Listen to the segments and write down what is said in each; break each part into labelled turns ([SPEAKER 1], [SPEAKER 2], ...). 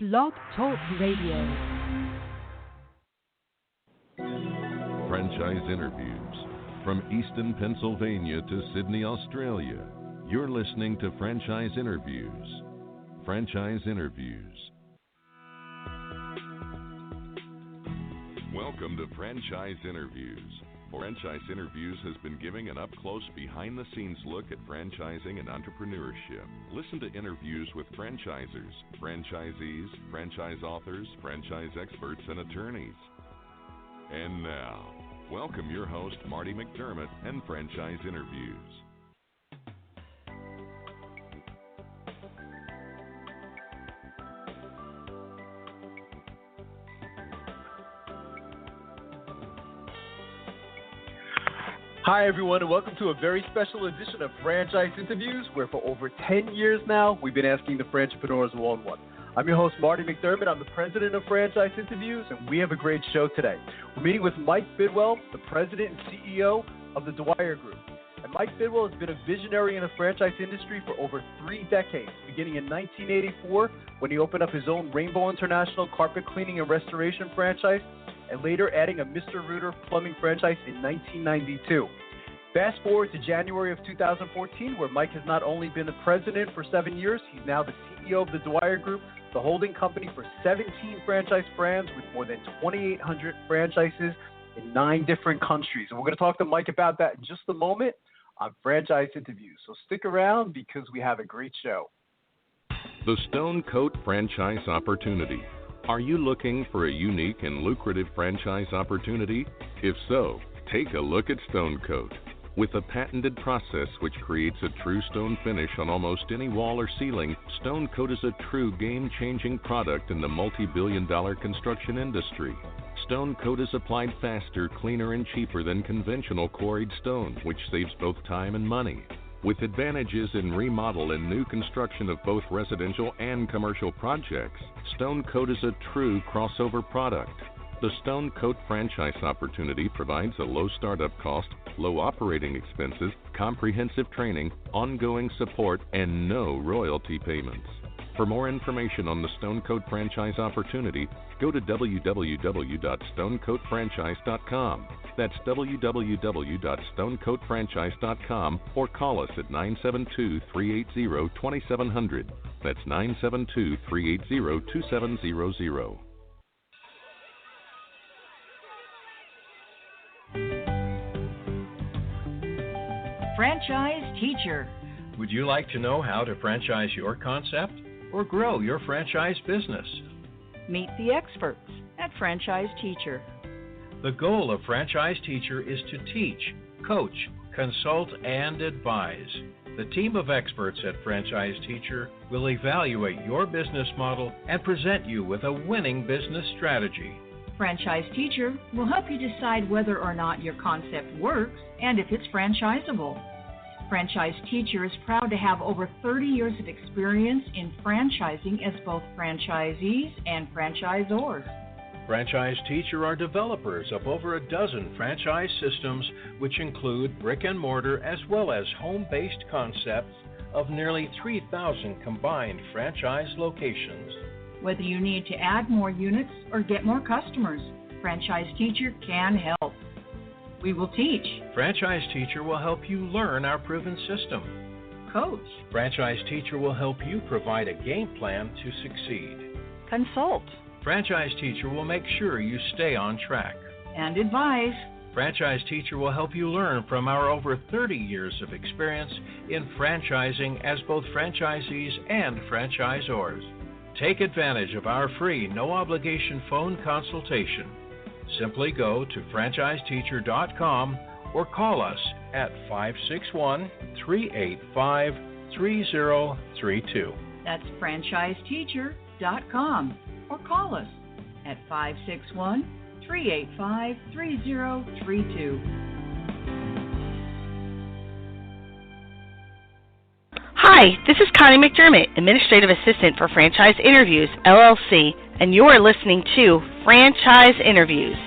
[SPEAKER 1] Blog Talk Radio.
[SPEAKER 2] Franchise interviews from Easton, Pennsylvania to Sydney, Australia. You're listening to Franchise Interviews. Franchise Interviews. Welcome to Franchise Interviews. Franchise Interviews has been giving an up-close, behind-the-scenes look at franchising and entrepreneurship. Listen to interviews with franchisers, franchisees, franchise authors, franchise experts, and attorneys. And now, welcome your host, Marty McDermott, and Franchise Interviews.
[SPEAKER 3] Hi, everyone, and welcome to a very special edition of Franchise Interviews, where for over 10 years now, we've been asking the entrepreneurs one-on-one. I'm your host, Marty McDermott. I'm the president of Franchise Interviews, and we have a great show today. We're meeting with Mike Bidwell, the president and CEO of the Dwyer Group. And Mike Bidwell has been a visionary in the franchise industry for over 3 decades, beginning in 1984 when he opened up his own Rainbow International carpet cleaning and restoration franchise, and later adding a Mr. Rooter plumbing franchise in 1992. Fast forward to January of 2014, where Mike has not only been the president for 7 years, he's now the CEO of the Dwyer Group, the holding company for 17 franchise brands with more than 2,800 franchises in 9 different countries. And we're going to talk to Mike about that in just a moment on Franchise Interviews. So stick around because we have a great show.
[SPEAKER 2] The Stone Coat Franchise Opportunity. Are you looking for a unique and lucrative franchise opportunity? If so, take a look at Stone Coat. With a patented process which creates a true stone finish on almost any wall or ceiling, Stone Coat is a true game-changing product in the multi-billion-dollar construction industry. Stone Coat is applied faster, cleaner, and cheaper than conventional quarried stone, which saves both time and money. With advantages in remodel and new construction of both residential and commercial projects, Stone Coat is a true crossover product. The Stone Coat franchise opportunity provides a low startup cost, low operating expenses, comprehensive training, ongoing support, and no royalty payments. For more information on the Stone Coat franchise opportunity, go to www.stonecoatfranchise.com. That's www.stonecoatfranchise.com, or call us at 972-380-2700. That's 972-380-2700.
[SPEAKER 4] Franchise Teacher.
[SPEAKER 5] Would you like to know how to franchise your concept or grow your franchise business?
[SPEAKER 4] Meet the experts at Franchise Teacher.
[SPEAKER 5] The goal of Franchise Teacher is to teach, coach, consult, and advise. The team of experts at Franchise Teacher will evaluate your business model and present you with a winning business strategy.
[SPEAKER 4] Franchise Teacher will help you decide whether or not your concept works and if it's franchisable. Franchise Teacher is proud to have over 30 years of experience in franchising as both franchisees and franchisors.
[SPEAKER 5] Franchise Teacher are developers of over a dozen franchise systems, which include brick and mortar as well as home-based concepts of nearly 3,000 combined franchise locations.
[SPEAKER 4] Whether you need to add more units or get more customers, Franchise Teacher can help. We will teach.
[SPEAKER 5] Franchise Teacher will help you learn our proven system.
[SPEAKER 4] Coach.
[SPEAKER 5] Franchise Teacher will help you provide a game plan to succeed.
[SPEAKER 4] Consult.
[SPEAKER 5] Franchise Teacher will make sure you stay on track.
[SPEAKER 4] And advise.
[SPEAKER 5] Franchise Teacher will help you learn from our over 30 years of experience in franchising as both franchisees and franchisors. Take advantage of our free, no-obligation phone consultation. Simply go to franchiseteacher.com or call us at 561-385-3032.
[SPEAKER 4] That's franchiseteacher.com or call us at 561-385-3032.
[SPEAKER 6] Hi, this is Connie McDermott, Administrative Assistant for Franchise Interviews, LLC, and you're listening to Franchise Interviews.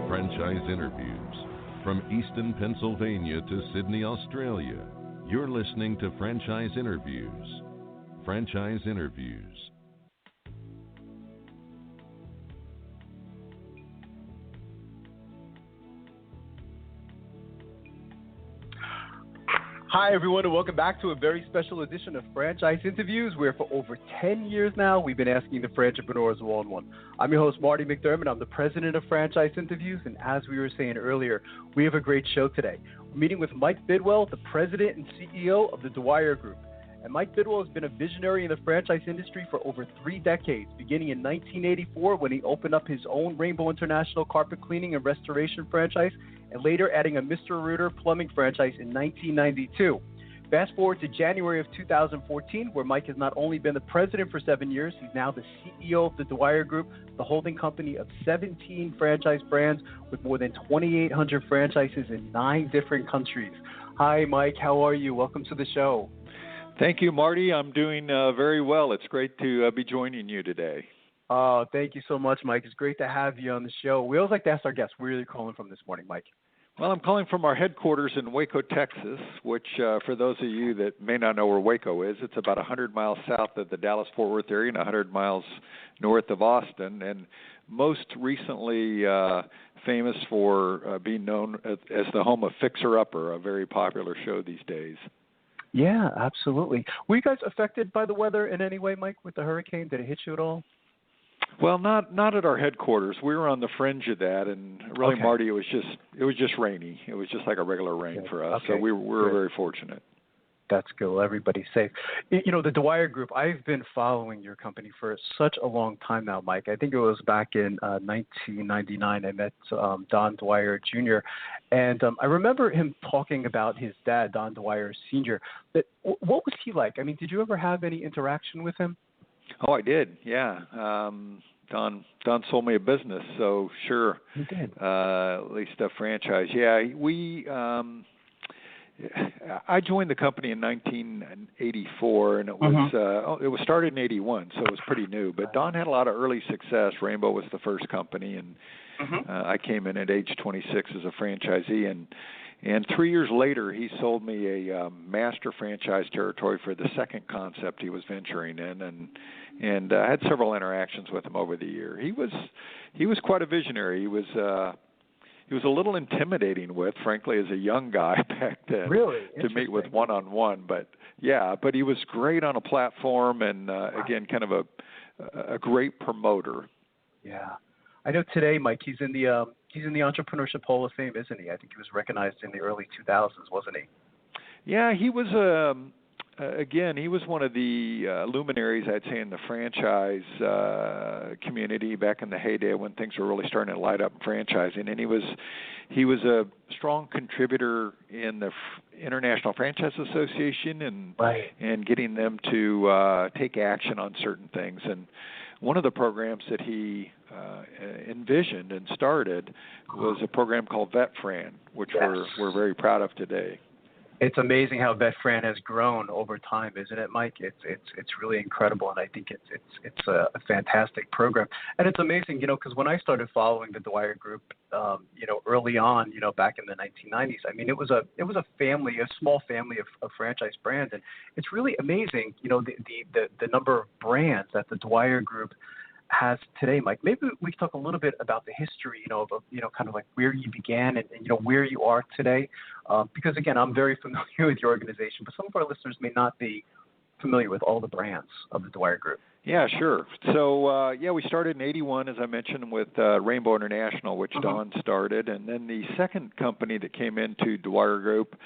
[SPEAKER 2] Franchise Interviews from Easton, Pennsylvania to Sydney, Australia. You're listening to Franchise Interviews. Franchise Interviews.
[SPEAKER 3] Hi, everyone, and welcome back to a very special edition of Franchise Interviews, where for over 10 years now, we've been asking the entrepreneurs one-on-one. I'm your host, Marty McDermott. I'm the president of Franchise Interviews, and as we were saying earlier, we have a great show today. We're meeting with Mike Bidwell, the president and CEO of the Dwyer Group. And Mike Bidwell has been a visionary in the franchise industry for over 3 decades, beginning in 1984 when he opened up his own Rainbow International carpet cleaning and restoration franchise, and later adding a Mr. Rooter plumbing franchise in 1992. Fast forward to January of 2014, where Mike has not only been the president for 7 years, he's now the CEO of the Dwyer Group, the holding company of 17 franchise brands with more than 2,800 franchises in 9 different countries. Hi, Mike. How are you? Welcome to the show.
[SPEAKER 7] Thank you, Marty. I'm doing very well. It's great to be joining you today.
[SPEAKER 3] Oh, thank you so much, Mike. It's great to have you on the show. We always like to ask our guests, where are you calling from this morning, Mike?
[SPEAKER 7] Well, I'm calling from our headquarters in Waco, Texas, which for those of you that may not know where Waco is, it's about 100 miles south of the Dallas-Fort Worth area and 100 miles north of Austin, and most recently famous for being known as the home of Fixer Upper, a very popular show these days.
[SPEAKER 3] Yeah, absolutely. Were you guys affected by the weather in any way, Mike, with the hurricane? Did it hit you at all?
[SPEAKER 7] Well, not at our headquarters. We were on the fringe of that, and really,
[SPEAKER 3] Okay.
[SPEAKER 7] Marty, it was just rainy. It was just like a regular rain for us.
[SPEAKER 3] Okay.
[SPEAKER 7] So we were very fortunate.
[SPEAKER 3] That's good. Well, everybody's safe. You know, the Dwyer Group, I've been following your company for such a long time now, Mike. I think it was back in 1999 I met Don Dwyer Jr., and I remember him talking about his dad, Don Dwyer Sr. What was he like? I mean, did you ever have any interaction with him?
[SPEAKER 7] Oh, I did, yeah. Don sold me a business, so sure.
[SPEAKER 3] He did.
[SPEAKER 7] At least a franchise. Yeah, I joined the company in 1984, and it was started in 81, so it was pretty new. But Don had a lot of early success. Rainbow was the first company, and I came in at age 26 as a franchisee, and 3 years later, he sold me a master franchise territory for the second concept he was venturing in, and I had several interactions with him over the year. He was quite a visionary. He was a little intimidating with, frankly, as a young guy back then.
[SPEAKER 3] Really?
[SPEAKER 7] To meet with one-on-one, but he was great on a platform, and again, kind of a great promoter.
[SPEAKER 3] Yeah, I know today, Mike. He's in the Entrepreneurship Hall of Fame, isn't he? I think he was recognized in the early 2000s, wasn't he?
[SPEAKER 7] Yeah, he was again, he was one of the luminaries, I'd say, in the franchise community back in the heyday when things were really starting to light up in franchising. And he was a strong contributor in the International Franchise Association and getting them to take action on certain things. And one of the programs that he envisioned and started was a program called VetFran, which we're very proud of today.
[SPEAKER 3] It's amazing how VetFran has grown over time, isn't it, Mike? It's really incredible, and I think it's a fantastic program. And it's amazing, because when I started following the Dwyer Group, early on, back in the 1990s, I mean, it was a family, a small family of franchise brands, and it's really amazing, the number of brands that the Dwyer Group has today, Mike. Maybe we could talk a little bit about the history, of kind of like where you began and where you are today. Because again, I'm very familiar with your organization, but some of our listeners may not be familiar with all the brands of the Dwyer Group.
[SPEAKER 7] Yeah, sure. So we started in '81, as I mentioned, with Rainbow International, which Don started, and then the second company that came into Dwyer Group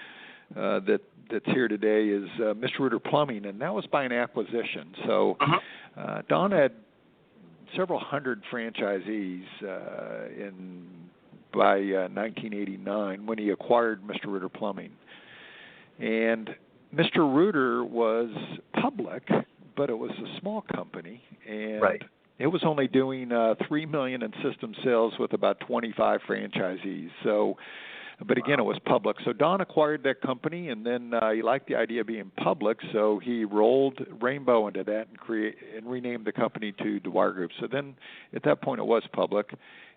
[SPEAKER 7] that's here today is Mr. Rooter Plumbing, and that was by an acquisition. So Don had several hundred franchisees by 1989 when he acquired Mr. Rooter Plumbing. And Mr. Rooter was public, but it was a small company, and it was only doing $3 million in system sales with about 25 franchisees. So, but again, it was public. So Don acquired that company, and then he liked the idea of being public, so he rolled Rainbow into that and renamed the company to Dwyer Group. So then, at that point, it was public,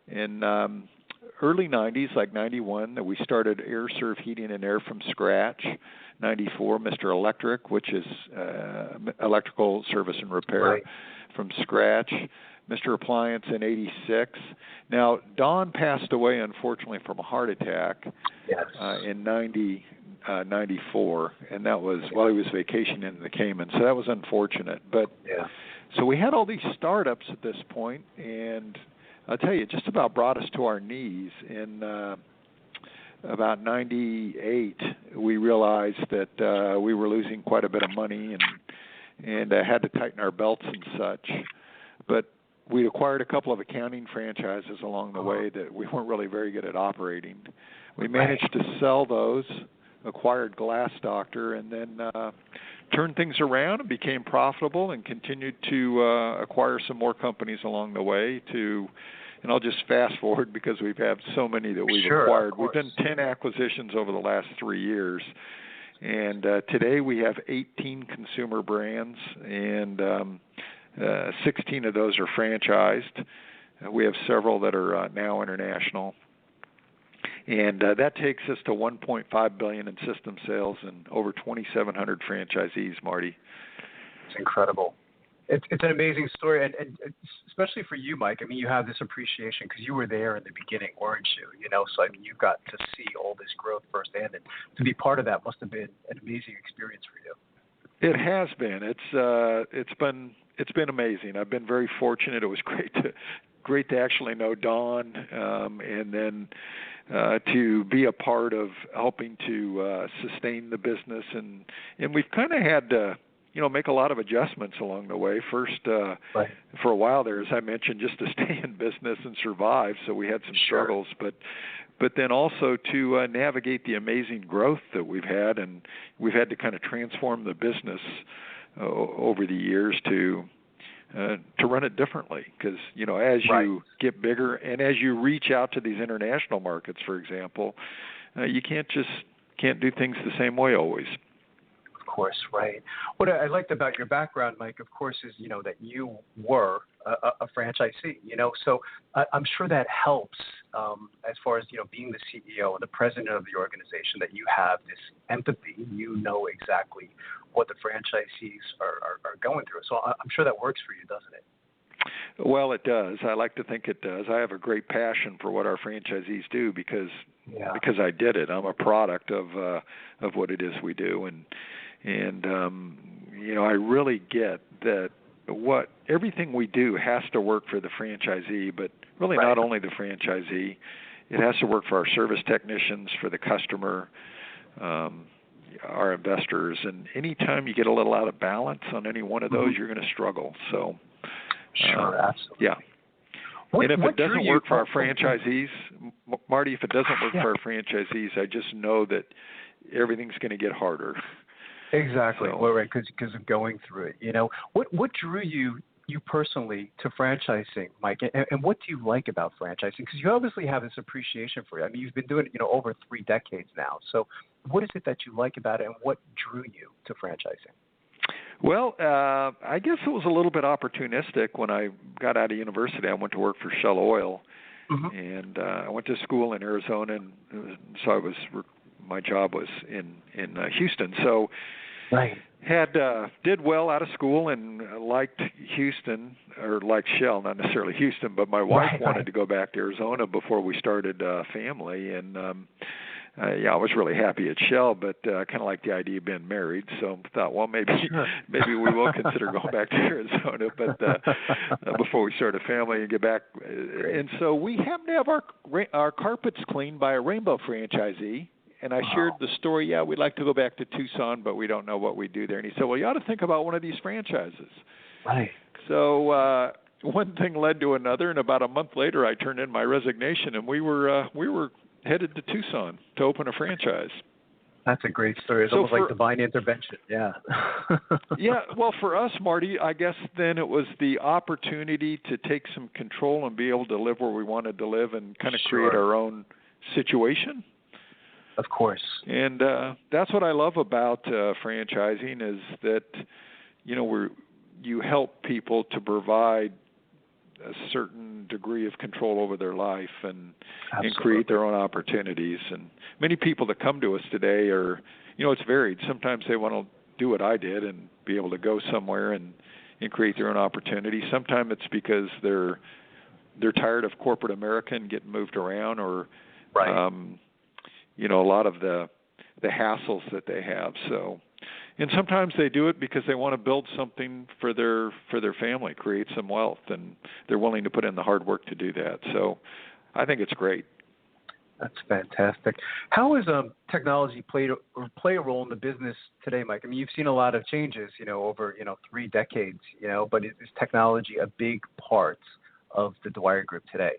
[SPEAKER 7] and early 90s, like 91, that we started Air Serv Heating and Air from scratch. 94, Mr. Electric, which is electrical service and repair from scratch. Mr. Appliance in 86. Now, Don passed away, unfortunately, from a heart attack in 94, and that was while he was vacationing in the Cayman, so that was unfortunate. But so we had all these startups at this point, and I'll tell you, it just about brought us to our knees. In about 98, we realized that we were losing quite a bit of money and had to tighten our belts and such. But we acquired a couple of accounting franchises along the way that we weren't really very good at operating. We managed to sell those, acquired Glass Doctor, and then turned things around and became profitable and continued to acquire some more companies along the way and I'll just fast forward because we've had so many that we've acquired. We've done 10 acquisitions over the last 3 years. And today we have 18 consumer brands, and 16 of those are franchised. We have several that are now international. And that takes us to $1.5 billion in system sales and over 2,700 franchisees, Marty.
[SPEAKER 3] It's incredible. It's an amazing story, and especially for you, Mike. I mean, you have this appreciation because you were there in the beginning, weren't you? So I mean, you got to see all this growth firsthand, and to be part of that must have been an amazing experience for you.
[SPEAKER 7] It has been. It's been amazing. I've been very fortunate. It was great to actually know Don, and then to be a part of helping to sustain the business, and we've kind of had to make a lot of adjustments along the way. First, for a while there, as I mentioned, just to stay in business and survive. So we had some struggles, but then also to navigate the amazing growth that we've had, and we've had to kind of transform the business over the years to run it differently. Because as you get bigger and as you reach out to these international markets, for example, you can't do things the same way always.
[SPEAKER 3] Of course, right. What I liked about your background, Mike, of course, is that you were a franchisee. So I'm sure that helps as far as being the CEO and the president of the organization, that you have this empathy. You know exactly what the franchisees are going through. So I'm sure that works for you, doesn't it?
[SPEAKER 7] Well, it does. I like to think it does. I have a great passion for what our franchisees do because I did it. I'm a product of what it is we do, and I really get that everything we do has to work for the franchisee, but really not only the franchisee. It has to work for our service technicians, for the customer, our investors, and anytime you get a little out of balance on any one of those, you're going to struggle. So,
[SPEAKER 3] absolutely.
[SPEAKER 7] Yeah. And if it doesn't work for our franchisees, Marty, if it doesn't work for our franchisees, I just know that everything's going to get harder.
[SPEAKER 3] Exactly. Well, right, because of going through it. What drew you personally to franchising, Mike, and what do you like about franchising? Because you obviously have this appreciation for it. I mean, you've been doing it, over 3 decades now. So, what is it that you like about it, and what drew you to franchising?
[SPEAKER 7] Well, I guess it was a little bit opportunistic. When I got out of university, I went to work for Shell Oil, and I went to school in Arizona, and so my job was in Houston. So. Did well out of school and liked Houston, or liked Shell, not necessarily Houston, but my wife wanted to go back to Arizona before we started family, and I was really happy at Shell, but I kind of liked the idea of being married, so I thought, well, maybe we will consider going back to Arizona, but before we start a family and get back. And so we happen to have our carpets cleaned by a Rainbow franchisee. And I shared the story, we'd like to go back to Tucson, but we don't know what we do there. And he said, well, you ought to think about one of these franchises.
[SPEAKER 3] Right.
[SPEAKER 7] So one thing led to another, and about a month later, I turned in my resignation, and we were headed to Tucson to open a franchise.
[SPEAKER 3] That's a great story. It's almost like divine intervention. Yeah.
[SPEAKER 7] Yeah. Well, for us, Marty, I guess then it was the opportunity to take some control and be able to live where we wanted to live and kind of create our own situation.
[SPEAKER 3] Of course.
[SPEAKER 7] And that's what I love about franchising is that, you help people to provide certain degree of control over their life and
[SPEAKER 3] Absolutely.
[SPEAKER 7] create their own opportunities. And many people that come to us today are, it's varied. Sometimes they want to do what I did and be able to go somewhere and create their own opportunity. Sometimes it's because they're tired of corporate America and getting moved around, or
[SPEAKER 3] right.
[SPEAKER 7] A lot of the hassles that they have. So, and sometimes they do it because they want to build something for their family, create some wealth, and they're willing to put in the hard work to do that. So, I think it's great.
[SPEAKER 3] That's fantastic. How has technology play a role in the business today, Mike? I mean, you've seen a lot of changes, over 3 decades, but is technology a big part of the Dwyer Group today?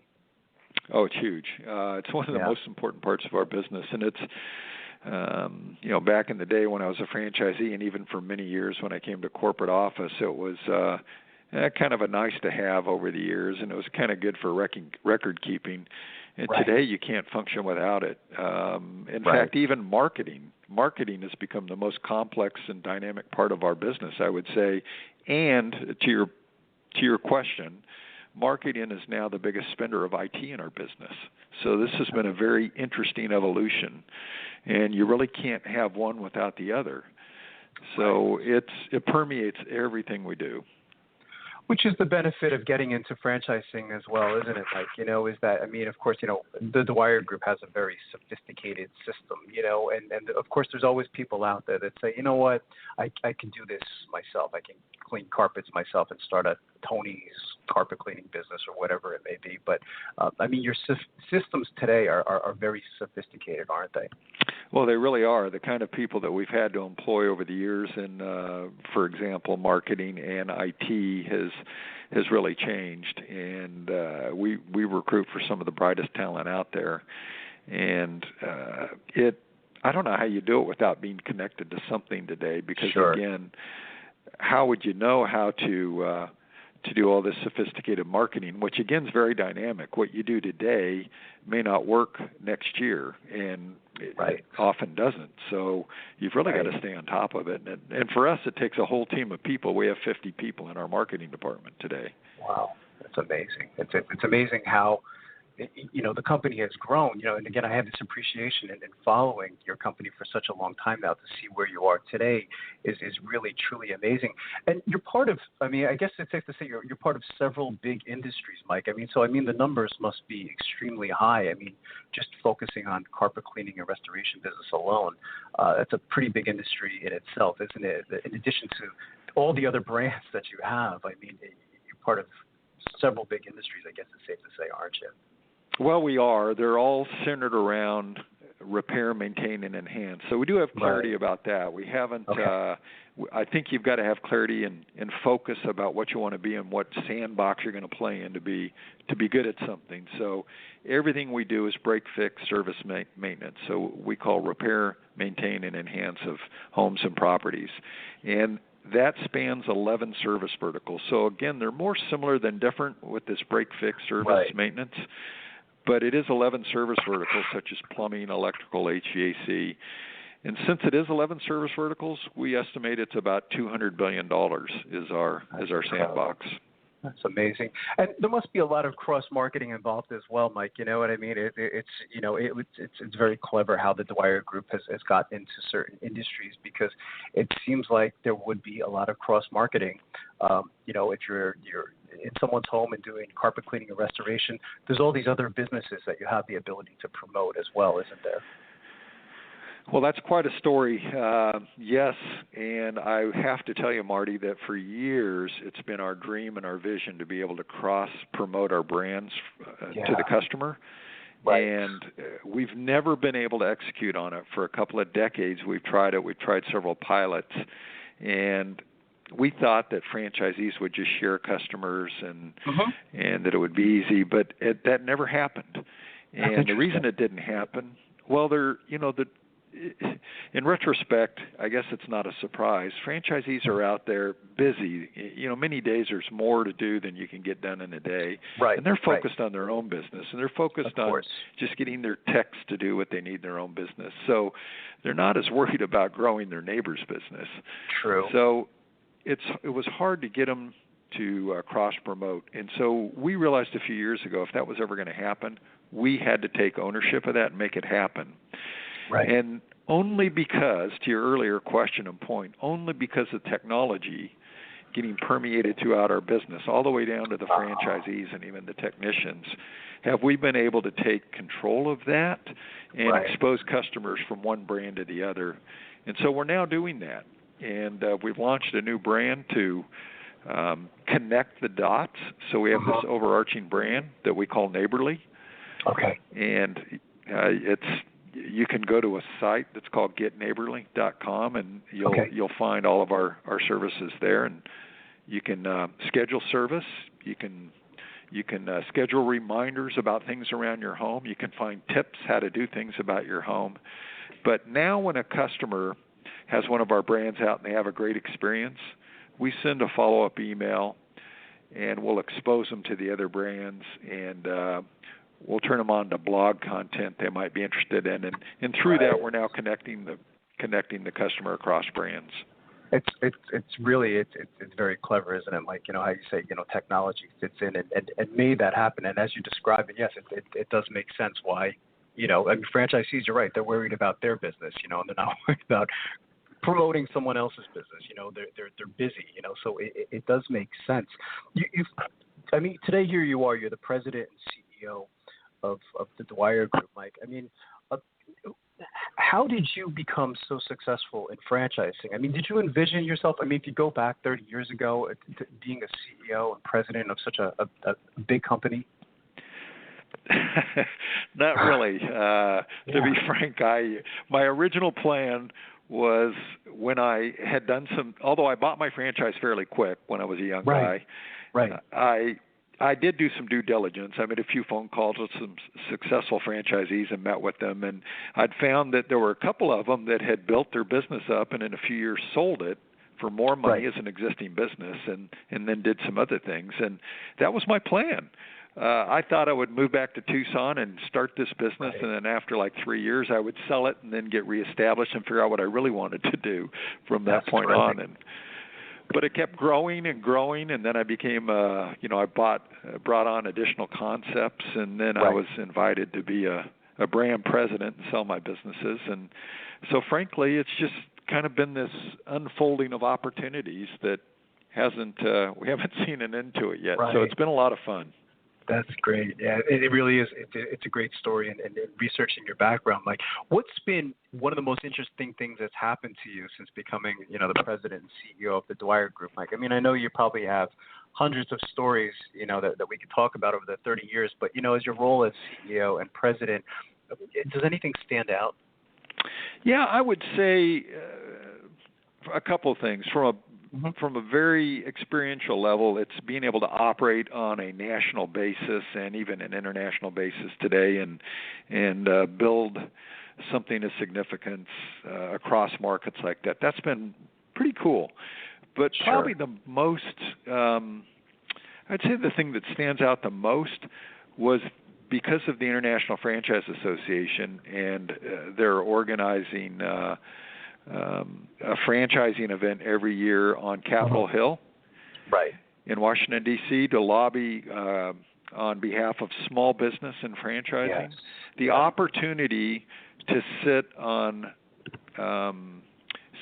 [SPEAKER 7] Oh, it's huge. It's one of the most important parts of our business, and it's back in the day when I was a franchisee, and even for many years when I came to corporate office, it was kind of a nice to have over the years, and it was kind of good for record keeping. And today you can't function without it. In fact, even marketing has become the most complex and dynamic part of our business, I would say. And to your question, marketing is now the biggest spender of IT in our business. So this has been a very interesting evolution, and you really can't have one without the other. So it permeates everything we do.
[SPEAKER 3] Which is the benefit of getting into franchising as well, isn't it, Mike? Is that, of course, the Dwyer Group has a very sophisticated system, and of course there's always people out there that say, you know what, I can do this myself. I can clean carpets myself and start a Tony's carpet cleaning business or whatever it may be. But, your systems today are very sophisticated, aren't they?
[SPEAKER 7] Well, they really are. The kind of people that we've had to employ over the years in, for example, marketing and IT has really changed. And we recruit for some of the brightest talent out there. And I don't know how you do it without being connected to something today, because, again, how would you know how to do all this sophisticated marketing, which, again, is very dynamic. What you do today may not work next year, and it often doesn't. So you've really got to stay on top of it. And for us, it takes a whole team of people. We have 50 people in our marketing department today.
[SPEAKER 3] Wow, that's amazing. It's amazing how the company has grown, and again, I have this appreciation in following your company for such a long time now. To see where you are today is really, truly amazing. And you're part of, I guess it's safe to say you're part of several big industries, Mike. The numbers must be extremely high. Just focusing on carpet cleaning and restoration business alone, that's a pretty big industry in itself, isn't it? In addition to all the other brands that you have, you're part of several big industries, I guess it's safe to say, aren't you?
[SPEAKER 7] Well, we are. They're all centered around repair, maintain, and enhance. So we do have clarity about that. We haven't. I think you've got to have clarity and focus about what you want to be and what sandbox you're going to play in to be good at something. So everything we do is break, fix, service, maintenance. So we call repair, maintain, and enhance of homes and properties. And that spans 11 service verticals. So again, they're more similar than different with this break, fix, service, maintenance. But it is 11 service verticals, such as plumbing, electrical, HVAC. And since it is 11 service verticals, we estimate it's about $200 billion is our sandbox.
[SPEAKER 3] That's amazing. And there must be a lot of cross-marketing involved as well, Mike. You know what I mean? It's very clever how the Dwyer Group has gotten into certain industries, because it seems like there would be a lot of cross-marketing. If you're in someone's home and doing carpet cleaning and restoration, there's all these other businesses that you have the ability to promote as well, isn't there?
[SPEAKER 7] Well, that's quite a story. Yes, and I have to tell you, Marty, that for years it's been our dream and our vision to be able to cross-promote our brands to the customer. And we've never been able to execute on it. For a couple of decades we've tried it. We've tried several pilots, and we thought that franchisees would just share customers and that it would be easy, but that never happened. And the reason it didn't happen, well, in retrospect, I guess it's not a surprise. Franchisees are out there busy. Many days there's more to do than you can get done in a day. And they're focused on their own business, and they're focused on just getting their techs to do what they need in their own business. So they're not as worried about growing their neighbor's business.
[SPEAKER 3] True.
[SPEAKER 7] So it was hard to get them to cross-promote. And so we realized a few years ago if that was ever going to happen, we had to take ownership of that and make it happen.
[SPEAKER 3] Right.
[SPEAKER 7] And only because, to your earlier question and point, only because of technology getting permeated throughout our business, all the way down to the franchisees and even the technicians, have we been able to take control of that and expose customers from one brand to the other. And so we're now doing that. And we've launched a new brand to connect the dots. So we have this overarching brand that we call Neighborly.
[SPEAKER 3] Okay.
[SPEAKER 7] And you can go to a site that's called getneighborly.com, and you'll find all of our services there, and you can schedule service. You can schedule reminders about things around your home. You can find tips how to do things about your home. But now when a customer has one of our brands out and they have a great experience, we send a follow-up email, and we'll expose them to the other brands, and we'll turn them on to blog content they might be interested in. And through that, we're now connecting the customer across brands.
[SPEAKER 3] It's really very clever, isn't it? Like, how you say, technology fits in and made that happen. And as you describe it, yes, it does make sense why, franchisees, you're right, they're worried about their business, and they're not worried about promoting someone else's business. They're busy, so it does make sense. Today here you are, you're the president and CEO of the Dwyer Group, Mike. How did you become so successful in franchising? Did you envision yourself, if you go back 30 years ago, to being a CEO and president of such a big company?
[SPEAKER 7] Not really. To be frank, my original plan was when I had done although I bought my franchise fairly quick when I was a young guy, I did do some due diligence. I made a few phone calls with some successful franchisees and met with them, and I'd found that there were a couple of them that had built their business up and in a few years sold it for more money as an existing business and then did some other things, and that was my plan. I thought I would move back to Tucson and start this business, and then after like 3 years, I would sell it and then get reestablished and figure out what I really wanted to do from that point on. But it kept growing and growing, and then I became, I brought on additional concepts, and then I was invited to be a brand president and sell my businesses. And so, frankly, it's just kind of been this unfolding of opportunities that we haven't seen an end to it yet. So it's been a lot of fun.
[SPEAKER 3] That's great. Yeah, it really is. It's a great story, and researching your background, Mike. What's been one of the most interesting things that's happened to you since becoming, the president and CEO of the Dwyer Group, Mike? I know you probably have hundreds of stories, that we could talk about over the 30 years, but, as your role as CEO and president, does anything stand out?
[SPEAKER 7] Yeah, I would say a couple of things. From a very experiential level, it's being able to operate on a national basis and even an international basis today and build something of significance across markets like that. That's been pretty cool. But probably the most, I'd say the thing that stands out the most was because of the International Franchise Association, and they're organizing a franchising event every year on Capitol Hill in Washington, D.C. to lobby on behalf of small business and franchising. The opportunity to sit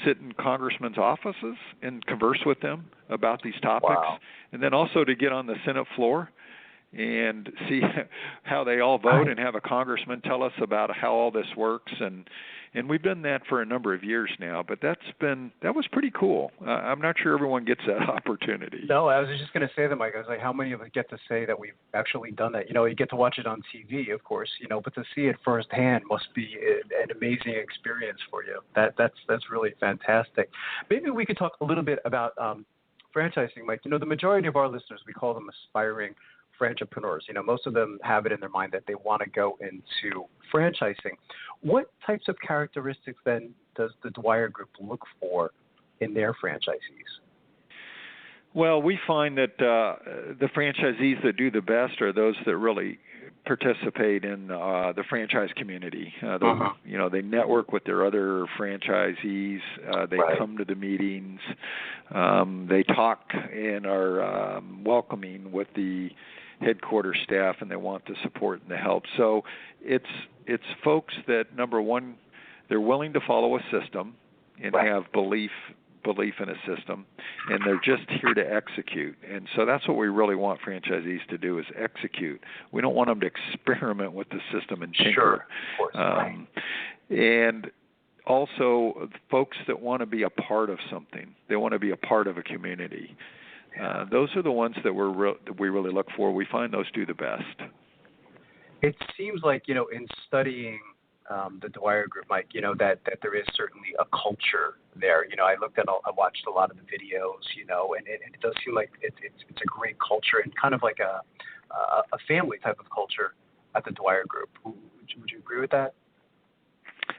[SPEAKER 7] in congressmen's offices and converse with them about these topics, and then also to get on the Senate floor and see how they all vote and have a congressman tell us about how all this works. And we've done that for a number of years now, but that was pretty cool. I'm not sure everyone gets that opportunity.
[SPEAKER 3] No, I was just going to say that, Mike. I was like, how many of us get to say that we've actually done that? You get to watch it on TV, of course, but to see it firsthand must be an amazing experience for you. That's really fantastic. Maybe we could talk a little bit about franchising, Mike. The majority of our listeners, we call them aspiring franchipreneurs. Most of them have it in their mind that they want to go into franchising. What types of characteristics then does the Dwyer Group look for in their franchisees?
[SPEAKER 7] Well, we find that the franchisees that do the best are those that really participate in the franchise community. They network with their other franchisees. They come to the meetings. They talk and are welcoming with the headquarters staff, and they want the support and the help. So it's folks that, number one, they're willing to follow a system and have belief in a system, and they're just here to execute. And so that's what we really want franchisees to do, is execute. We don't want them to experiment with the system and tinker.
[SPEAKER 3] Sure, of course.
[SPEAKER 7] And also folks that want to be a part of something. They want to be a part of a community. Those are the ones that we really look for. We find those do the best.
[SPEAKER 3] It seems like, in studying the Dwyer Group, Mike, that there is certainly a culture there. I watched a lot of the videos, and it does seem like it's a great culture and kind of like a family type of culture at the Dwyer Group. Would you agree with that?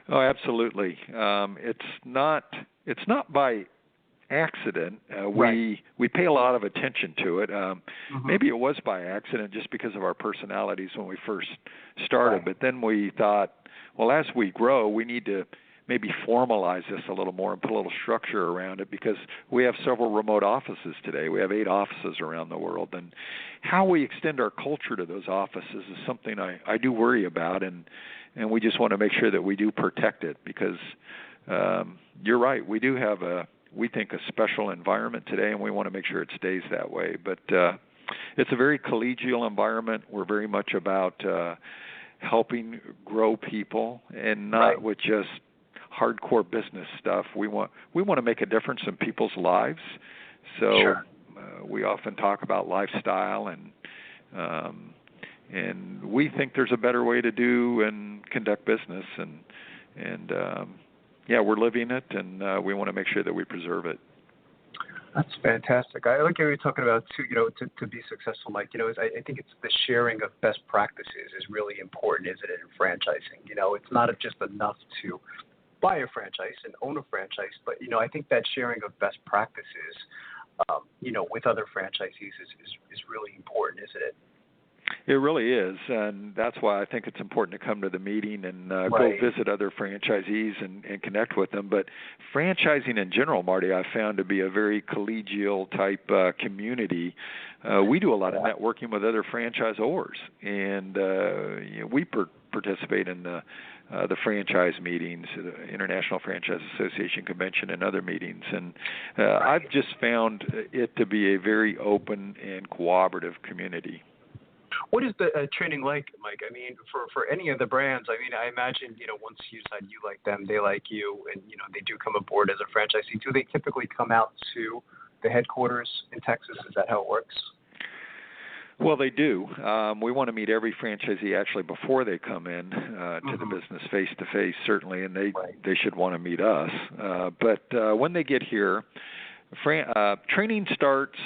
[SPEAKER 7] Oh, absolutely. It's not by accident. We pay a lot of attention to it. Maybe it was by accident just because of our personalities when we first started, but then we thought, well, as we grow, we need to maybe formalize this a little more and put a little structure around it, because we have several remote offices today. We have 8 offices around the world, and how we extend our culture to those offices is something I do worry about, and we just want to make sure that we do protect it, because you're right, we do have we think a special environment today, and we want to make sure it stays that way. But it's a very collegial environment. We're very much about helping grow people, and not with just hardcore business stuff. We want to make a difference in people's lives. So we often talk about lifestyle, and we think there's a better way to do and conduct business, and we're living it, and we want to make sure that we preserve it.
[SPEAKER 3] That's fantastic. I like how you're talking about too. To be successful, Mike. I think it's the sharing of best practices is really important, isn't it, in franchising? It's not just enough to buy a franchise and own a franchise, but I think that sharing of best practices, with other franchisees is really important, isn't it?
[SPEAKER 7] It really is, and that's why I think it's important to come to the meeting and go visit other franchisees and connect with them. But franchising in general, Marty, I've found to be a very collegial type community. We do a lot of networking with other franchisors, and we participate in the franchise meetings, the International Franchise Association Convention, and other meetings. And I've just found it to be a very open and cooperative community.
[SPEAKER 3] What is the training like, Mike? I mean, for any of the brands, I imagine, once you decide you like them, they like you, and, they do come aboard as a franchisee. Do they typically come out to the headquarters in Texas? Is that how it works?
[SPEAKER 7] Well, they do. We want to meet every franchisee actually before they come in to the business face-to-face, certainly, and they should want to meet us. But when they get here, training starts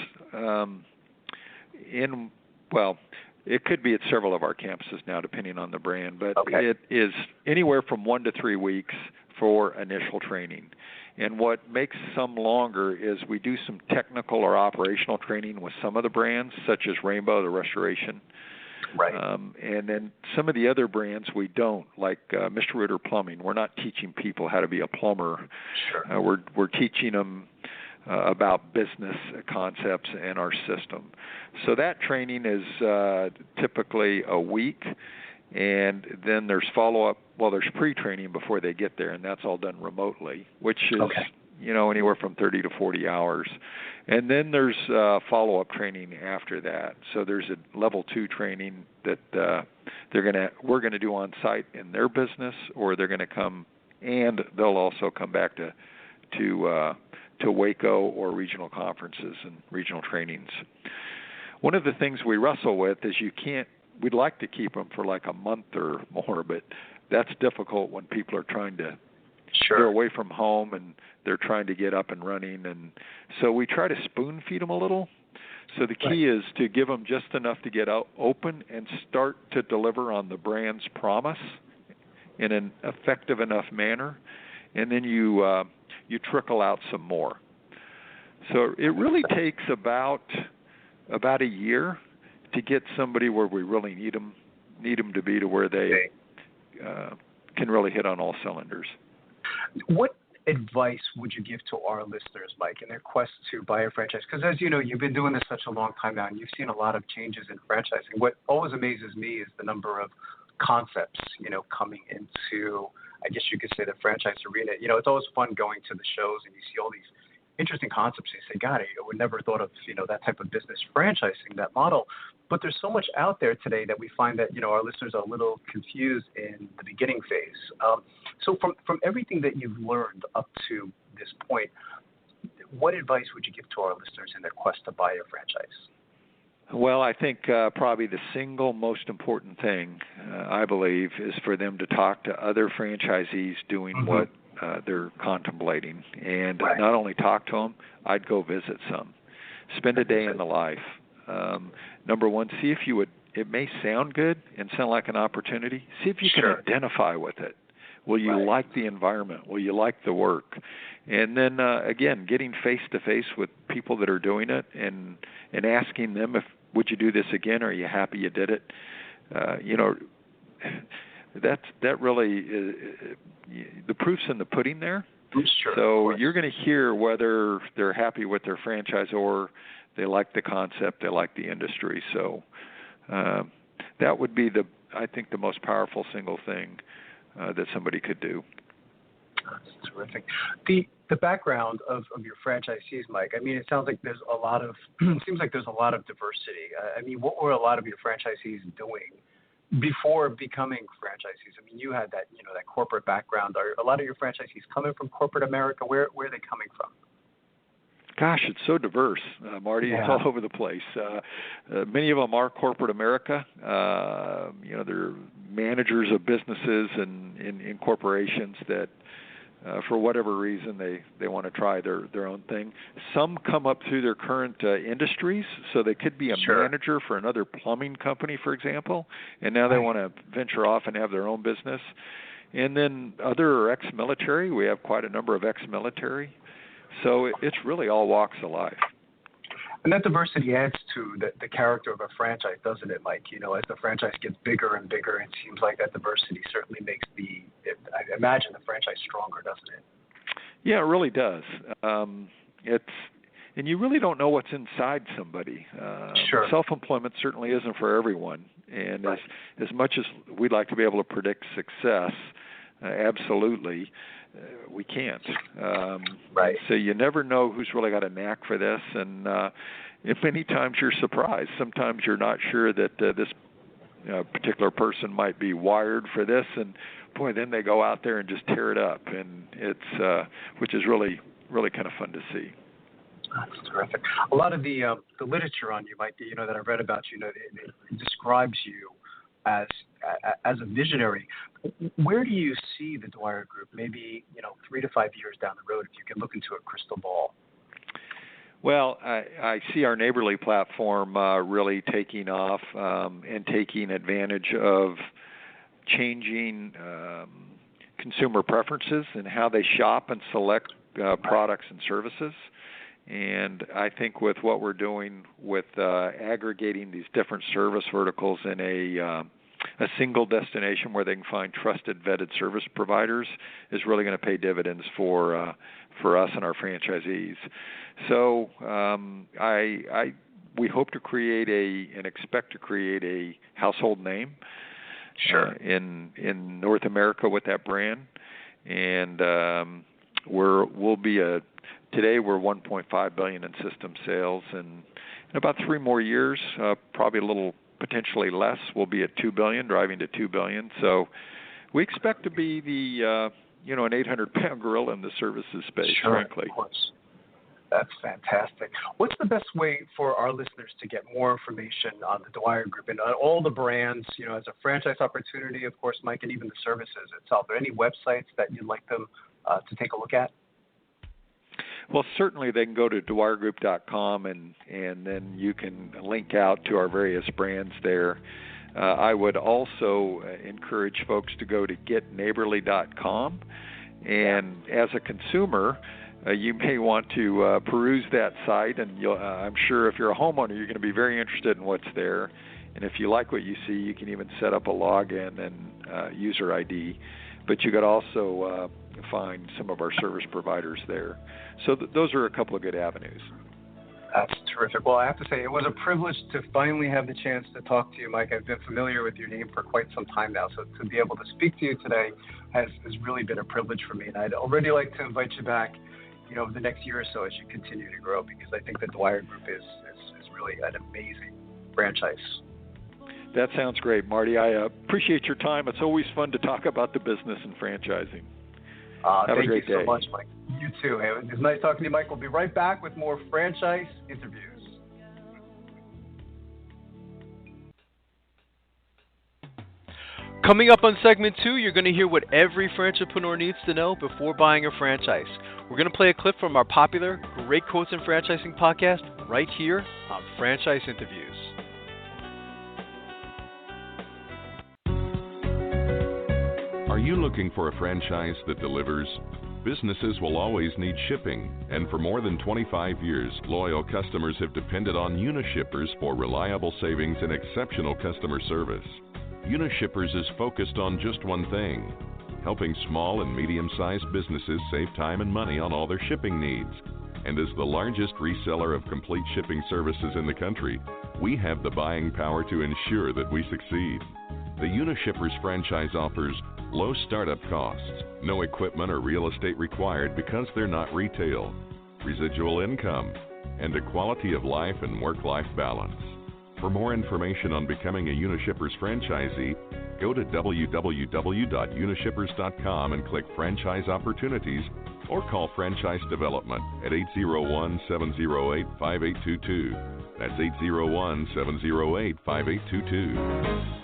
[SPEAKER 7] it could be at several of our campuses now, depending on the brand, but it is anywhere from 1 to 3 weeks for initial training. And what makes some longer is we do some technical or operational training with some of the brands, such as Rainbow, the restoration. And then some of the other brands we don't, like Mr. Rooter Plumbing. We're not teaching people how to be a plumber. We're teaching them about business concepts and our system. So that training is typically a week, and then there's follow-up. Well, there's pre-training before they get there, and that's all done remotely, which is anywhere from 30 to 40 hours. And then there's follow-up training after that. So there's a level 2 training that we're gonna do on site in their business, or they're gonna come, and they'll also come back to Waco or regional conferences and regional trainings. One of the things we wrestle with is we'd like to keep them for like a month or more, but that's difficult when people are trying to, they're away from home and they're trying to get up and running. And so we try to spoon feed them a little. So the key is to give them just enough to get out open and start to deliver on the brand's promise in an effective enough manner. And then you trickle out some more. So it really takes about a year to get somebody where we really need them need them to be to where they can really hit on all cylinders.
[SPEAKER 3] What advice would you give to our listeners, Mike, in their quest to buy a franchise? Because as you know, you've been doing this such a long time now, and you've seen a lot of changes in franchising. What always amazes me is the number of concepts, coming into, I guess you could say, the franchise arena. It's always fun going to the shows and you see all these interesting concepts. You say, God, I would never thought of, that type of business franchising, that model. But there's so much out there today that we find that, our listeners are a little confused in the beginning phase. So from everything that you've learned up to this point, what advice would you give to our listeners in their quest to buy a franchise?
[SPEAKER 7] Well, I think probably the single most important thing, I believe, is for them to talk to other franchisees doing what they're contemplating. And not only talk to them, I'd go visit some. Spend a day in the life. Number one, see if you would, it may sound good and sound like an opportunity. See if you can identify with it. Will you like the environment? Will you like the work? And then, again, getting face-to-face with people that are doing it and asking them, would you do this again? Are you happy you did it? That really is, the proof's in the pudding there.
[SPEAKER 3] Sure,
[SPEAKER 7] so you're going to hear whether they're happy with their franchise or they like the concept, they like the industry. So that would be I think the most powerful single thing that somebody could do.
[SPEAKER 3] That's terrific. The background of your franchisees, Mike, I mean, it sounds like there's a lot of diversity. What were a lot of your franchisees doing before becoming franchisees? I mean, you had that corporate background. Are a lot of your franchisees coming from corporate America? Where are they coming from?
[SPEAKER 7] Gosh, it's so diverse, Marty. Yeah. It's all over the place. Many of them are corporate America. They're managers of businesses and in corporations that, for whatever reason, they want to try their own thing. Some come up through their current industries, so they could be a manager for another plumbing company, for example, and now they want to venture off and have their own business. And then other are ex-military. We have quite a number of ex-military. So it's really all walks of life.
[SPEAKER 3] And that diversity adds to the character of a franchise, doesn't it, Mike? As the franchise gets bigger and bigger, it seems like that diversity certainly makes I imagine the franchise stronger, doesn't it?
[SPEAKER 7] Yeah, it really does. And you really don't know what's inside somebody. Self-employment certainly isn't for everyone. And as much as we'd like to be able to predict success, absolutely, we can't. So you never know who's really got a knack for this, and many times you're surprised. Sometimes you're not sure that this particular person might be wired for this, and boy, then they go out there and just tear it up, and it's which is really, really kind of fun to see.
[SPEAKER 3] That's terrific. A lot of the literature on you, Mike, that I've read about you, it describes you as a visionary. Where do you see the Dwyer Group maybe 3 to 5 years down the road, if you can look into a crystal ball?
[SPEAKER 7] Well, I see our neighborly platform really taking off and taking advantage of changing consumer preferences and how they shop and select products and services. And I think with what we're doing with aggregating these different service verticals in a single destination where they can find trusted, vetted service providers is really going to pay dividends for us and our franchisees. So we hope to create and expect to create a household name in North America with that brand, and we'll be today we're $1.5 billion in system sales, and in about 3 more years, probably a little potentially less, we'll be at $2 billion, driving to $2 billion. So we expect to be an 800-pound gorilla in the services space, frankly.
[SPEAKER 3] Of course. That's fantastic. What's the best way for our listeners to get more information on the Dwyer Group and on all the brands, as a franchise opportunity, of course, Mike, and even the services itself? Are there any websites that you'd like them to take a look at?
[SPEAKER 7] Well, certainly they can go to dwyergroup.com and then you can link out to our various brands there. I would also encourage folks to go to getneighborly.com. And as a consumer, you may want to peruse that site, and I'm sure if you're a homeowner, you're going to be very interested in what's there. And if you like what you see, you can even set up a login and user ID. But you could also find some of our service providers there. So those are a couple of good avenues.
[SPEAKER 3] That's terrific. Well, I have to say, it was a privilege to finally have the chance to talk to you, Mike. I've been familiar with your name for quite some time now, so to be able to speak to you today has really been a privilege for me. And I'd already like to invite you back, the next year or so as you continue to grow, because I think the Dwyer Group is really an amazing franchise.
[SPEAKER 7] That sounds great, Marty. I appreciate your time. It's always fun to talk about the business and franchising. Have a great day.
[SPEAKER 3] Thank you so much, Mike. You too. It was nice talking to you, Mike. We'll be right back with more franchise interviews. Coming up on segment 2, you're going to hear what every franchipreneur needs to know before buying a franchise. We're going to play a clip from our popular Great Quotes in Franchising podcast right here on Franchise Interviews.
[SPEAKER 2] Are you looking for a franchise that delivers? Businesses will always need shipping, and for more than 25 years, loyal customers have depended on Unishippers for reliable savings and exceptional customer service. Unishippers is focused on just one thing: helping small and medium-sized businesses save time and money on all their shipping needs. And as the largest reseller of complete shipping services in the country, we have the buying power to ensure that we succeed. The Unishippers franchise offers low startup costs, no equipment or real estate required because they're not retail, residual income, and a quality of life and work-life balance. For more information on becoming a Unishippers franchisee, go to www.unishippers.com and click Franchise Opportunities, or call Franchise Development at 801-708-5822. That's 801-708-5822.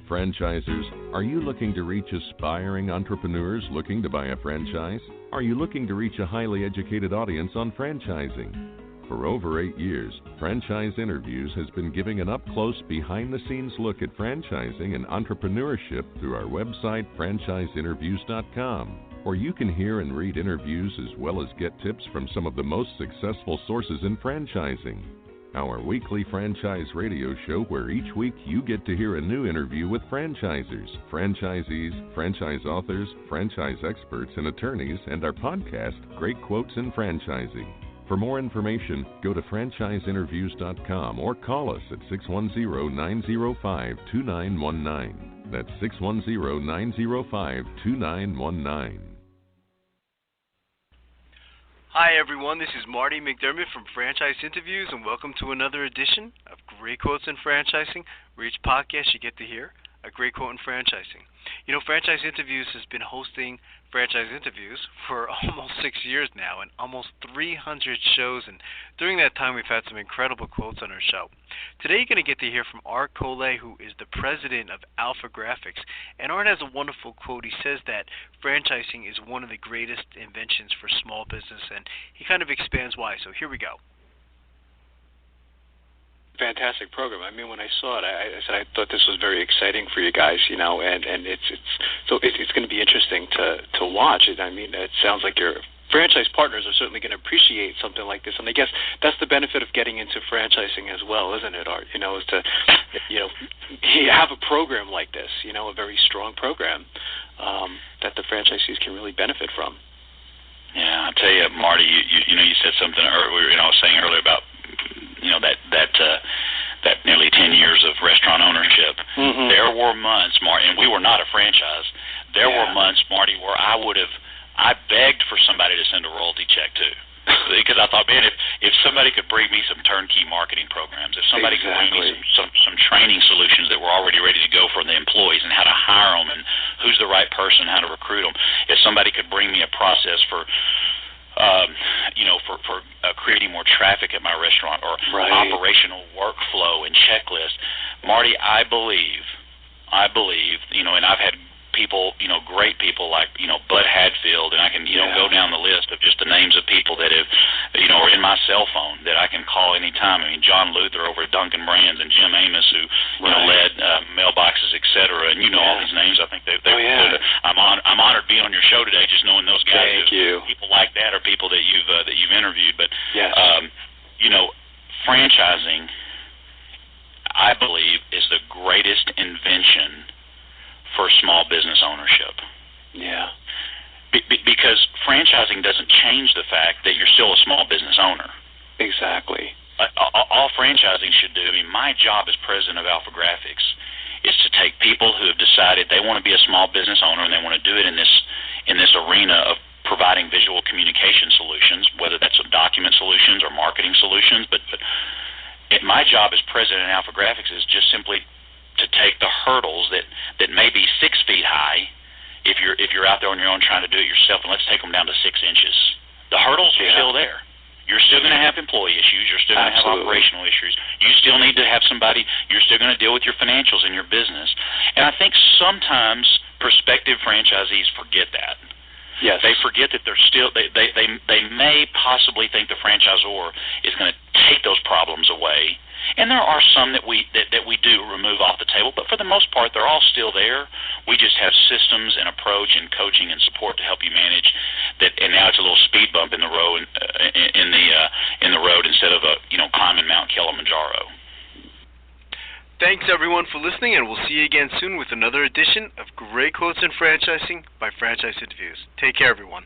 [SPEAKER 2] Franchisers, are you looking to reach aspiring entrepreneurs looking to buy a franchise? Are you looking to reach a highly educated audience on franchising? For over 8 years, Franchise Interviews has been giving an up-close, behind-the-scenes look at franchising and entrepreneurship through our website, franchiseinterviews.com, where you can hear and read interviews as well as get tips from some of the most successful sources in franchising. Our weekly franchise radio show, where each week you get to hear a new interview with franchisers, franchisees, franchise authors, franchise experts, and attorneys, and our podcast, Great Quotes in Franchising. For more information, go to franchiseinterviews.com or call us at 610-905-2919. That's 610-905-2919.
[SPEAKER 3] Hi everyone, this is Marty McDermott from Franchise Interviews, and welcome to another edition of Great Quotes in Franchising, where each podcast you get to hear a great quote in franchising. Franchise Interviews has been hosting Franchise Interviews for almost 6 years now, and almost 300 shows, and during that time we've had some incredible quotes on our show. Today you're going to get to hear from Art Collet, who is the president of Alpha Graphics, and Art has a wonderful quote. He says that franchising is one of the greatest inventions for small business, and he kind of expands why, so here we go.
[SPEAKER 8] Fantastic program. I mean, when I saw it, I said I thought this was very exciting for you guys, and it's going to be interesting to watch it. I mean, it sounds like your franchise partners are certainly going to appreciate something like this, and I guess that's the benefit of getting into franchising as well, isn't it, Art? Is to have a program like this, a very strong program that the franchisees can really benefit from.
[SPEAKER 9] Yeah, I tell you, Marty, you said something earlier. I was saying earlier about that nearly 10 years of restaurant ownership. Mm-hmm. There were months, Marty, and we were not a franchise. There were months, Marty, where I begged for somebody to send a royalty check to, because I thought, man, if somebody could bring me some turnkey marketing programs, if somebody could bring me some training solutions that were already ready to go for the employees and how to hire them and who's the right person, how to recruit them, if somebody could bring me a process for creating more traffic at my restaurant or operational workflow and checklist. Marty, I believe, and I've had people, great people like, Bud Hadfield, and I can, go down the list of just the names of people that have, are in my cell phone that I can call anytime. I mean, John Luther over at Dunkin' Brands and Jim Amos, who, led mailboxes, et cetera, and all these names. I think I'm honored being on your show today, just knowing those guys.
[SPEAKER 8] Thank you.
[SPEAKER 9] People like that are people that you've interviewed. But, franchising, I believe, is the greatest invention for small business ownership.
[SPEAKER 8] Yeah.
[SPEAKER 9] Because franchising doesn't change the fact that you're still a small business owner.
[SPEAKER 8] Exactly.
[SPEAKER 9] All franchising should do, my job as president of Alpha Graphics is to take people who have decided they want to be a small business owner and they want to do it in this arena of providing visual communication solutions, whether that's document solutions or marketing solutions. But my job as president of Alpha Graphics is just simply to take the hurdles that may be 6 feet high if you're out there on your own trying to do it yourself, and let's take them down to 6 inches. The hurdles are still there. You're still going to have employee issues. You're still going to have operational issues. You still need to have somebody. You're still going to deal with your financials in your business. And I think sometimes prospective franchisees forget that.
[SPEAKER 8] Yes.
[SPEAKER 9] They forget that they're still. They may possibly think the franchisor is going to take those problems away. And there are some that we do remove off the table, but for the most part, they're all still there. We just have systems and approach and coaching and support to help you manage that. And now it's a little speed bump in the road in the road instead of climbing Mount Kilimanjaro.
[SPEAKER 10] Thanks everyone for listening, and we'll see you again soon with another edition of Great Quotes in Franchising by Franchise Interviews. Take care, everyone.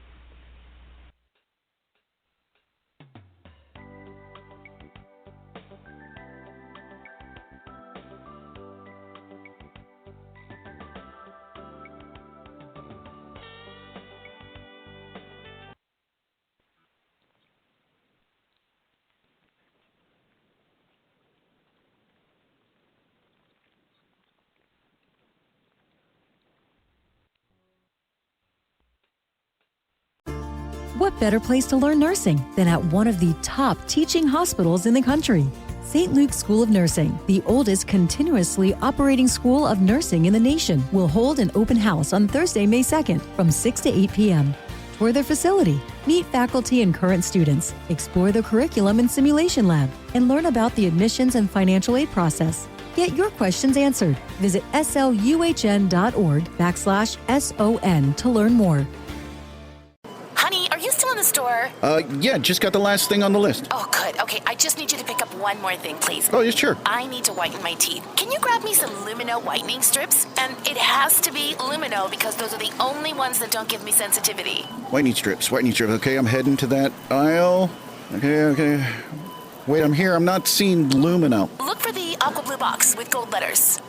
[SPEAKER 1] What better place to learn nursing than at one of the top teaching hospitals in the country? St. Luke's School of Nursing, the oldest continuously operating school of nursing in the nation, will hold an open house on Thursday, May 2nd from 6 to 8 p.m. Tour their facility, meet faculty and current students, explore the curriculum and simulation lab, and learn about the admissions and financial aid process. Get your questions answered. Visit sluhn.org/SON to learn more.
[SPEAKER 11] Honey, are you still in the store?
[SPEAKER 12] Yeah, just got the last thing on the list.
[SPEAKER 11] Oh, good. Okay, I just need you to pick up one more thing, please.
[SPEAKER 12] Oh, yeah, sure.
[SPEAKER 11] I need to whiten my teeth. Can you grab me some Lumino whitening strips? And it has to be Lumino because those are the only ones that don't give me sensitivity.
[SPEAKER 12] Whitening strips. Okay, I'm heading to that aisle. Okay. Wait, I'm here. I'm not seeing Lumino.
[SPEAKER 11] Look for the aqua blue box with gold letters.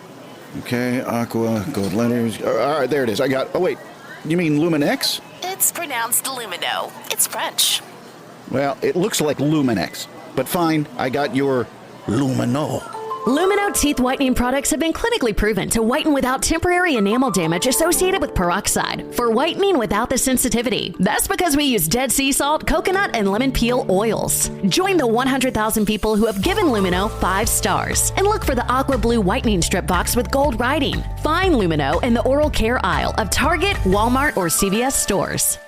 [SPEAKER 12] Okay, aqua, gold letters. All right, there it is. Oh, wait. You mean Luminex?
[SPEAKER 11] It's pronounced Lumino. It's French.
[SPEAKER 12] Well, it looks like Luminex. But fine, I got your Lumino.
[SPEAKER 13] Lumino teeth whitening products have been clinically proven to whiten without temporary enamel damage associated with peroxide for whitening without the sensitivity. That's because we use Dead Sea salt, coconut, and lemon peel oils. Join the 100,000 people who have given Lumino 5 stars and look for the aqua blue whitening strip box with gold writing. Find Lumino in the oral care aisle of Target, Walmart, or CVS stores.